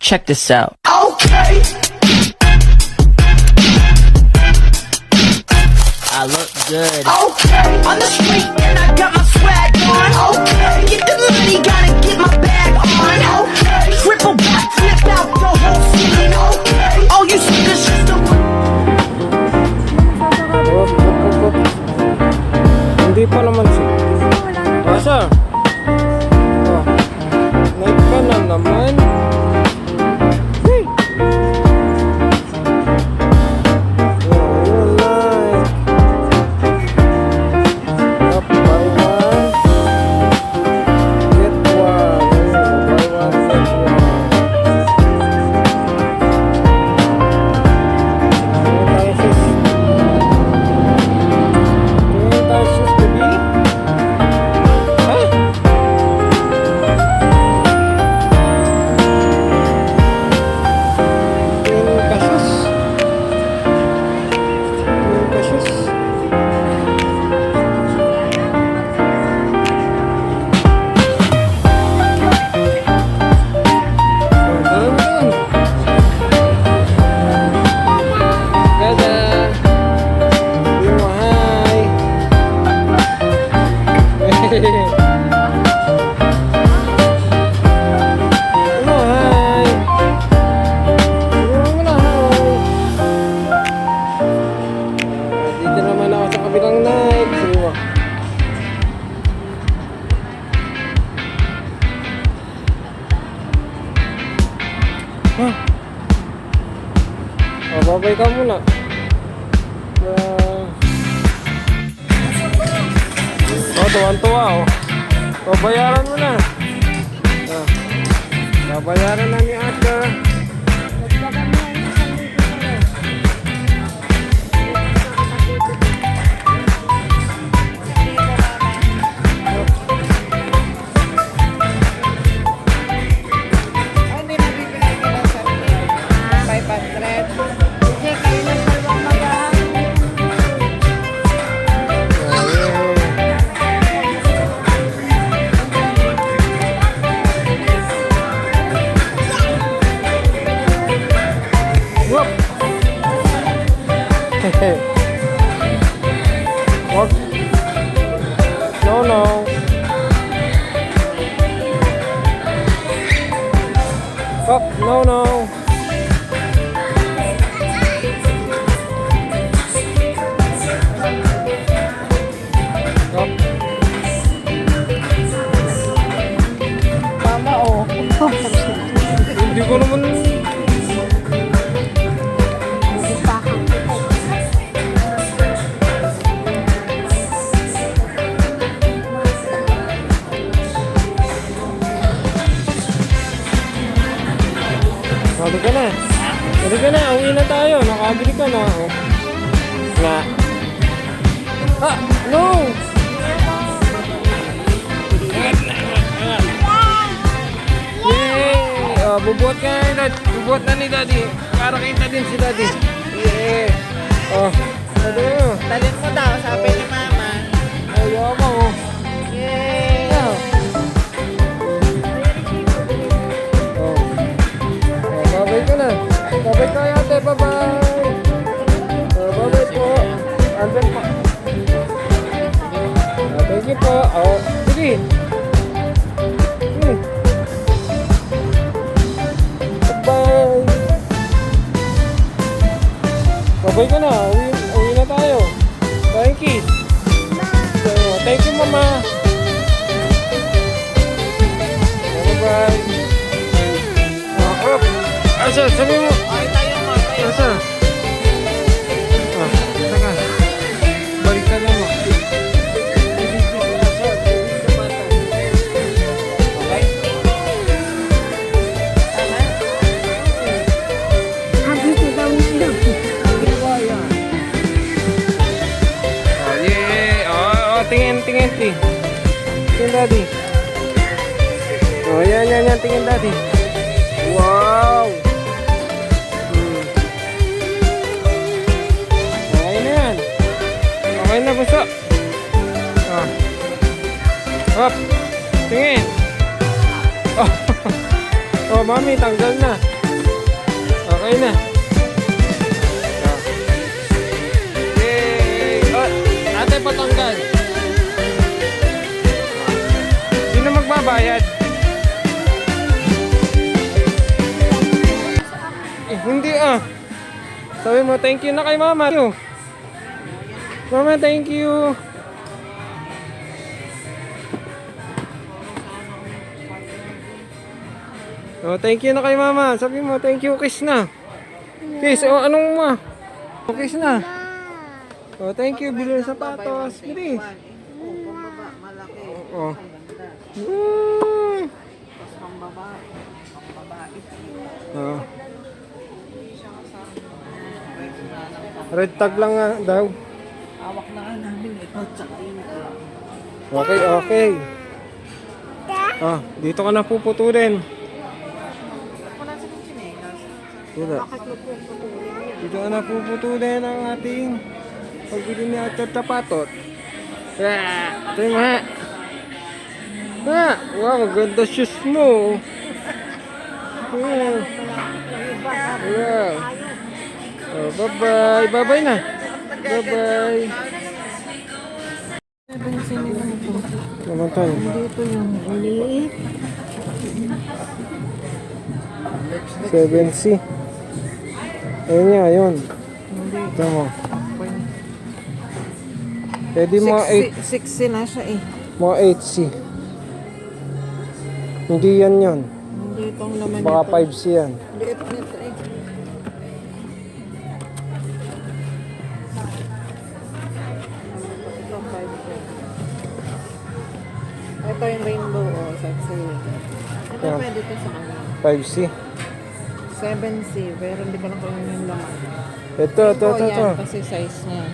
Check this out. Okay. I look good. Okay. On the street and I got my swag on. Okay. Get the money, gotta get my bag on. Okay. Triple back, flip out the whole scene. Okay. All you see is just a Hindi pa naman siya. Asa? Oh. Night ka na naman. Hey! Oh, yun, night. Up, buy one. Get one. Buy one, get one. Tingin tayo sis. Tingin tayo sis, baby. Ha? Tingin ka sis. Tingin ka sis. Gada. Bimo, hi. Bimo, hi. Bimo na, hi. Dito naman ako sa kabilang night. Bimo. Huh? Oh, babay ka muna. Oh, tuwan-tuwa oh. Babayaran mo na. Ah. Babayaran na ni Ate. Hindi na bibigay ko lang sa 500. Kasi kayo ng dalawang mag-ahang. Whoop! Wag. No, no. Up, no, no. Up. Mama, oh. Hindi ko naman. Sabi ka na. Sabi ka na, uwi na tayo. Nakabili ka na. Oh. Na. Ah, no! Yay! Oh, bubuhat ka na, Dad. Bubuhat na ni Daddy. Para kita din si Daddy. Yeah! Oh, sabi mo. Talin mo daw, sabi ni Mama. Ayaw mo. Oh. Yay! Yeah. Oh. Oh, babay ka na. Babay ka ate. Bye-bye. Oh, bye-bye po. Andun po. Oh, thank you po. Oh, sige. Bye. Babay ka na. Uwi na tayo. Thank you. So, thank you, Mama. Bye-bye. Asa, sabi mo. Okay, tayo mo. Tayo. Asa? Saka. Balik ka lang mo. Okay? Oh, yeah. Oh, tingin, tingin, tingin. Tingin, Daddy. Oh, yan, tingin, Daddy. Wow! Okay na yan. Okay na, basta. Oh. Hop. Tingin. Oh, oh mami, tanggal na. Okay na. Yay! Oh, ate, patanggal. Sino magbabayad? Hindi Sabi mo, thank you na kay mama. Mama, thank you. Oh, thank you na kay mama. Sabi mo, thank you. Kiss na. Kiss. Oh, anong ma? Oh, kiss na. Oh, thank you. Bili ng sapatos. Bili. Oh. Oh. Red tag lang nga daw. Hawak na nga namin ito. Tsaka ito. Okay, okay. Dito ka na puputulin. Wala sa chinelas. Dito. Bakit mo po putulin yan? Dito ka na puputulin ang ating pagbili ni Ate Tapatot. Ito yung mga. Wow, maganda shoes mo. Wow. Oh, bye-bye. Bye-bye na. Bye-bye. Naman tayo. Dito yung uliit. 7C. Ayun nga, yun. Ito mo. Pwede mga 6C na siya eh. mga 8C. Hindi yan yun. Hindi itong laman Baka nito. 5C yan. Liit nito eh. Ito 5C. Ito yung rainbow sexy. Ito Yeah. pwede to sa kanya. 5C. 7C, pero hindi ko lang kung yung laman. Ito. Yan, kasi size niya.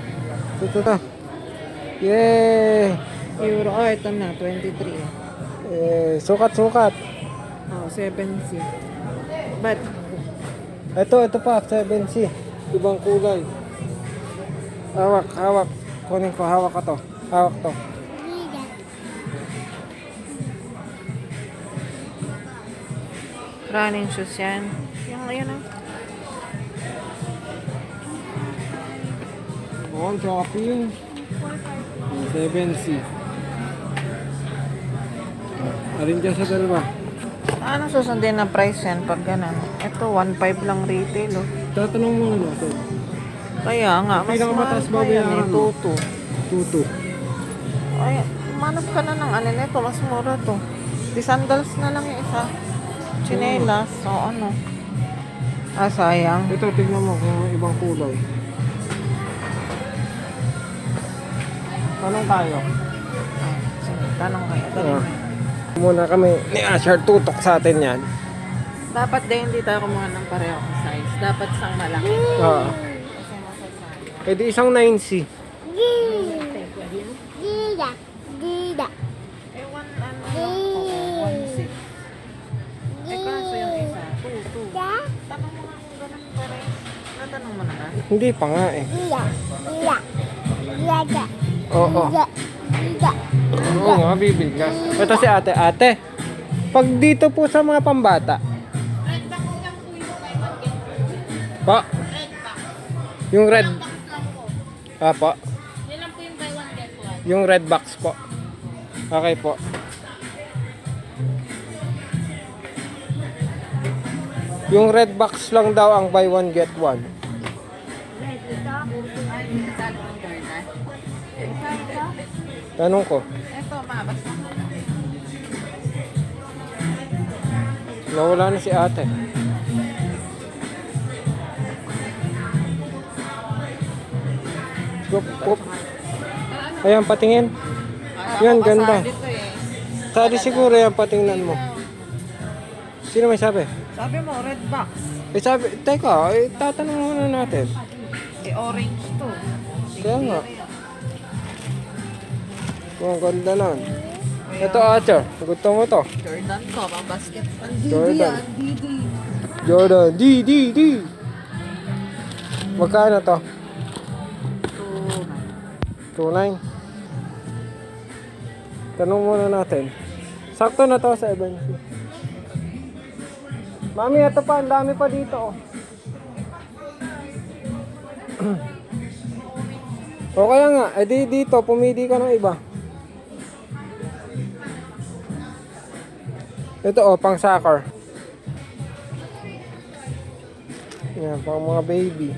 Ito. Yay! Euro, ito na, 23. Sukat. 7C. But, Ito pa, 7C. Ibang kulay. Hawak. Kunin ko, hawak ka to. Hawak to. running shoes yan. Yung ayun ah. On shopping. 7C. Alin dyan sa dalawa? Ano susundin na price yan pag ganun? Ito, 1.5 lang retail oh. Tatanong muna natin. Kaya nga, mas Pinakamataas mahal pa yan eh, babayaran mo? 2.2. 2. Ay, manap ka na ng ano nito, mas mura to. Di sandals na lang yung isa. Chinelas, so ano. Sayang. Ito, tignan mo kung may ibang kulay. Tanong tayo. Sige, tanong kayo. Muna kami ni Asher tutok sa atin yan. Dapat din hindi tayo kumuha ng pareho size. Dapat isang malaki. Oo. Kasi masasayang. Pwede isang 9C. Eh, one ano lang po, 1.6. Eh, kaso yung isa, 2.2. Tanong mo nga kung ganun pareho. Natanong mo na ka? Hindi pa nga eh. Oo. Oo nga, bibigas. Ito si ate. Ate, pag dito po sa mga pambata. Pa? Yung red. Po. Yung red box po. Okay po. Yung red box lang daw ang buy one get one. Tanong ko. Ito, mabasa. Nawala na si ate. Gup. Ayan, patingin. Yan, ganda. Dito eh. Sali siguro yan, patingnan mo. Sino may sabi? Sabi mo, red box. Sabi, teka, tatanong muna natin. Eh, orange to. Kaya nga. Oh, ganda nun. Ito, ate. Gusto mo to? Jordan ko, pang basketball. Jordan. Jordan. D. Magkano to? 2.9. Tanong muna natin. Sakto na to sa 7C. Mami, ito pa. Ang dami pa dito. Oh. O kaya nga, edi dito, pumili ka ng iba. Ito pang soccer. Yan, pang mga baby.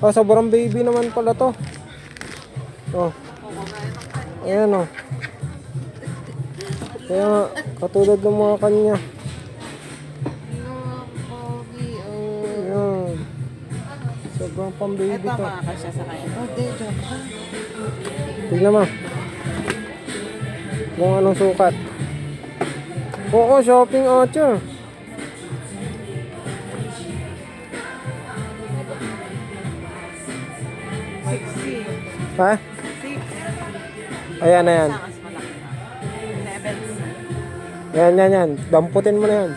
Sobrang baby naman pala to. Ayan Kaya nga, katulad ng mga kanya. Ayan. Sobrang pang baby Ito to. makakasya sa kanya. Hindi, joke. Tignan mo. Kung anong sukat. Oo, shopping Archer. Ha? Ayan. Mas malaki. Levels. Yan. Damputin mo na yan.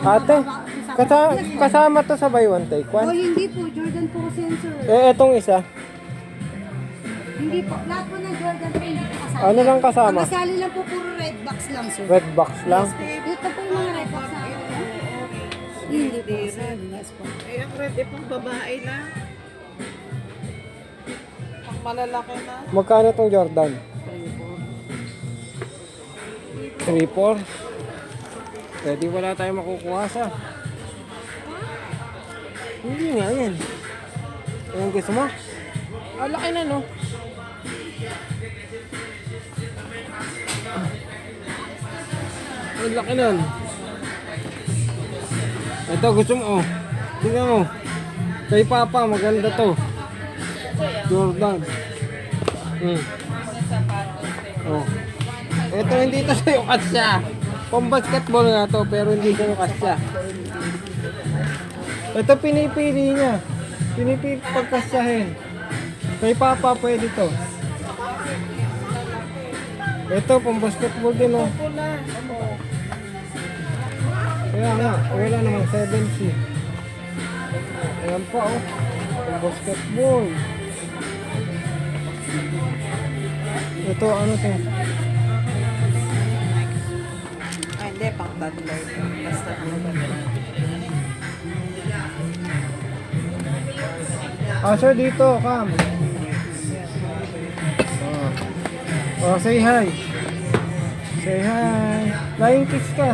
Ate, kasama to sa buy one take Oh, one. hindi po. Jordan po kasi yan, sir. Etong isa. Hindi po. Lahat po ng Jordan po hindi po kasama. Ano lang kasama? Ang kasali lang po puro red box lang, sir. Red box lang. Ito po yung mga red box na hindi po, sir. Yes po. Eh, ang red pang babae na. Pang malalaki na. Magkano tong Jordan? 3-4. Pwede wala tayong makukuha sa. Hindi nga yan. Ayan gusto mo? Laki na no. Ang laki nun. Ito gusto mo tingnan mo. Kay Papa maganda to. Jordan. Ito hindi to sa'yo kasya. Pang basketball nga to pero hindi sa'yo kasya. Ito pinipili niya. Pinipili pagkasyahin. Kay Papa pwede to. Ito pang basketball din Kaya nga, wala namang 7C. Ayan pa pang basketball. Ito ano to? Ay, hindi, pang toddler. Basta Sir, dito, come. Say hi. Say hi. Flying kiss ka.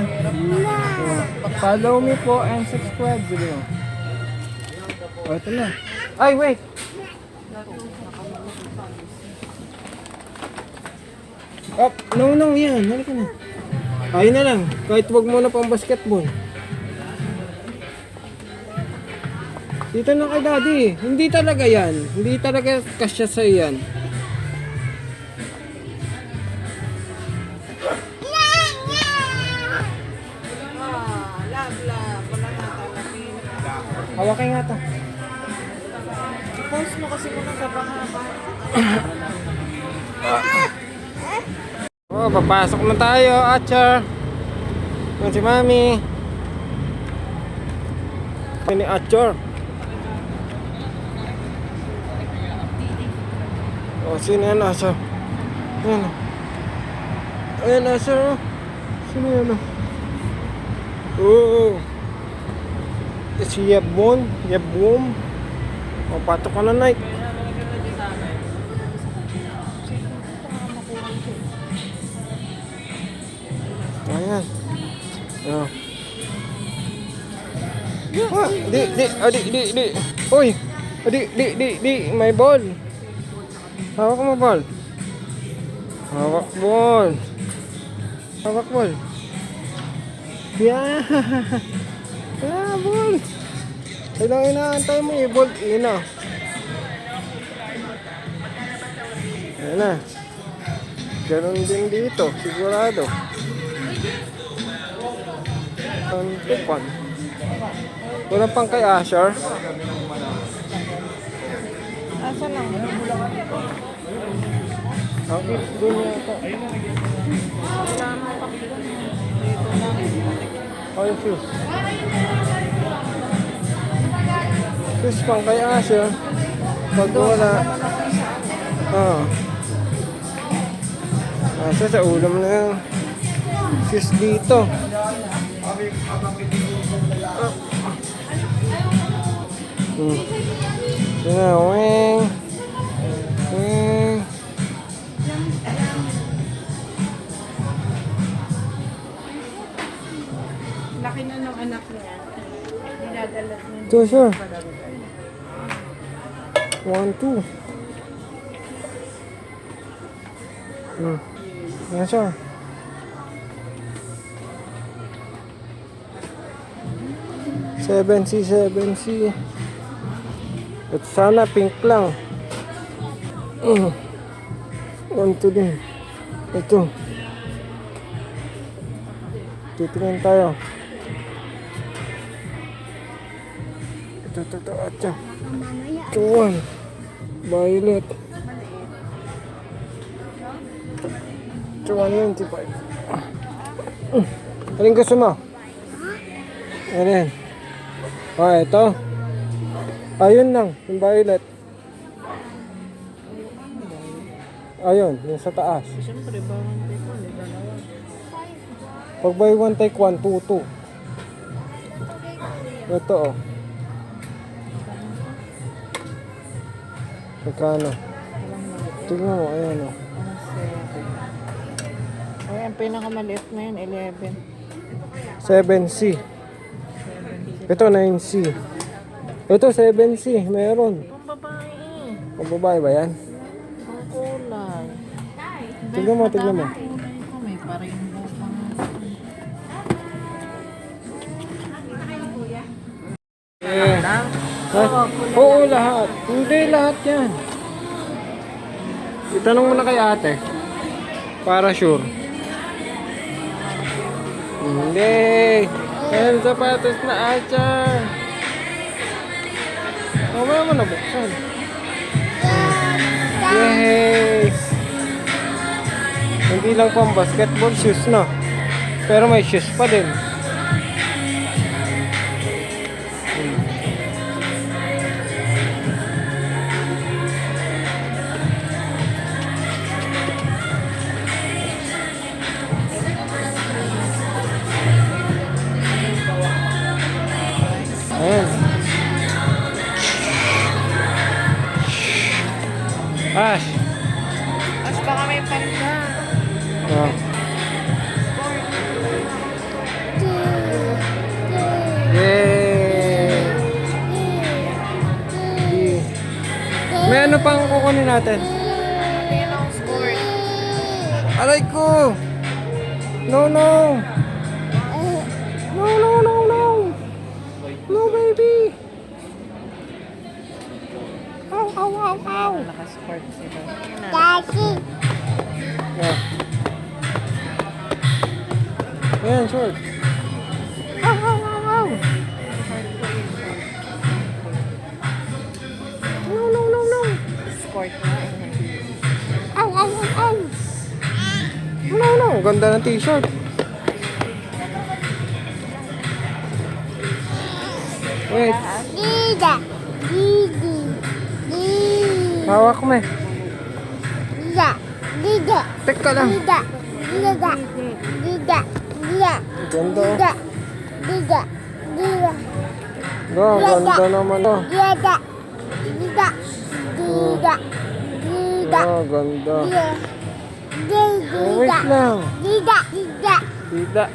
Follow me po and subscribe video. Ito na. Ay, wait. No, yan. Halika na. Ayun na lang. Kahit wag mo na pang basketball. Dito na kay daddy. Hindi talaga yan. Hindi talaga kasya sa yan. love. Wala na talapin. Hawakin nga to. Post mo kasi muna sa bahaba. Papasok na tayo, Archer. Yan si Mami. Ini Archer. Sino yan, Archer? Yan. Ayan, Archer. Sino yan? Si Yabon. Patok ka na, Nike. Ayan. Di. Uy. Di. May ball. Hawak mo ball. Hawak ball. Yeah. Ball. Kailang inaantay mo ball. Ina. Ayan na. Ganon din dito. Sigurado. Tupan. Wala pang kay Asher. Asa lang? Okay, doon yata. Oh, yung shoes. Shoes pang kay Asher. Pag wala. Asa sa ulam na yung shoes dito. Yun na, weng. Weng. Laki na ng anak niya. Dinadalat niya. Ito siya. 1, 2. Yan siya. C, 7C. At sana pink lang. Ganito din. Ito. Titingin tayo. Ito. Ito. Ito one. Violet. Ito 195. Alin gusto mo? Alin? Ito. Ayun lang, yung violet. Ayun, yung sa taas. Siyempre, bawang dito. Dalawa. Pag buy one, take one, 2. Ito oh. Magkano? Tignan mo, ayan oh. Ay, ang pinakamaliit na yun, 11. 7C. Ito 9C. Ito 7C, meron. Ang babae eh. Ang babae ba yan? Ang kulay. Tignan mo. Kulay ko, may pa-rainbow pa nga. Oo, lahat. Hindi, lahat yan. Itanong mo na kay ate. Para sure. Hindi. Ayan, sapatos na Achar. Mamaya mo nabuksan. Yes! Hindi lang pang basketball shoes, no? Pero may shoes pa din. Ayan. Ash. Mas baka may panda. Oh. Yay! May ano pang kukunin natin? Tingnan ang score. Aray ko! No! No, baby! Ow! Nakasport sila. Yeah. Ayan, short. Ow! No! Sport na. Ow! No! Ganda ng t-shirt. Wait. Hawak mo eh. Teka lang. Ganda. Ganda naman. Ganda. Wait lang. Tidak.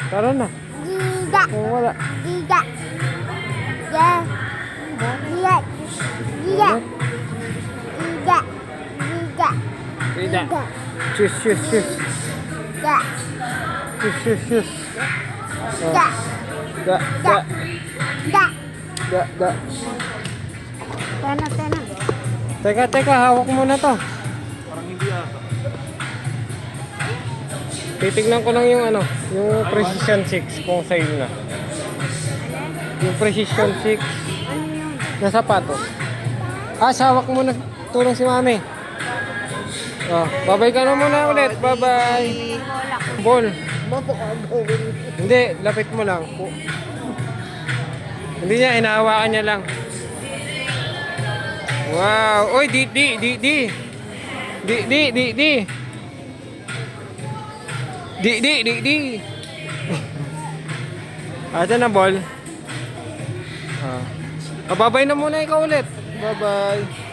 Tara na. Wala. Tidak. Shoes. Da. Teka, hawak mo na to. Titignan ko lang yung yung Precision 6 kung sale na. Yung Precision 6 na sapatos. Hawak mo na. Tulong si mami. Babay ka na muna ulit. Bye-bye. Ball. Hindi, lapit mo lang. Hindi niya, inahawakan niya lang. Wow. Oy, di. Ito na ball. Babay na muna ikaw ulit. Bye-bye.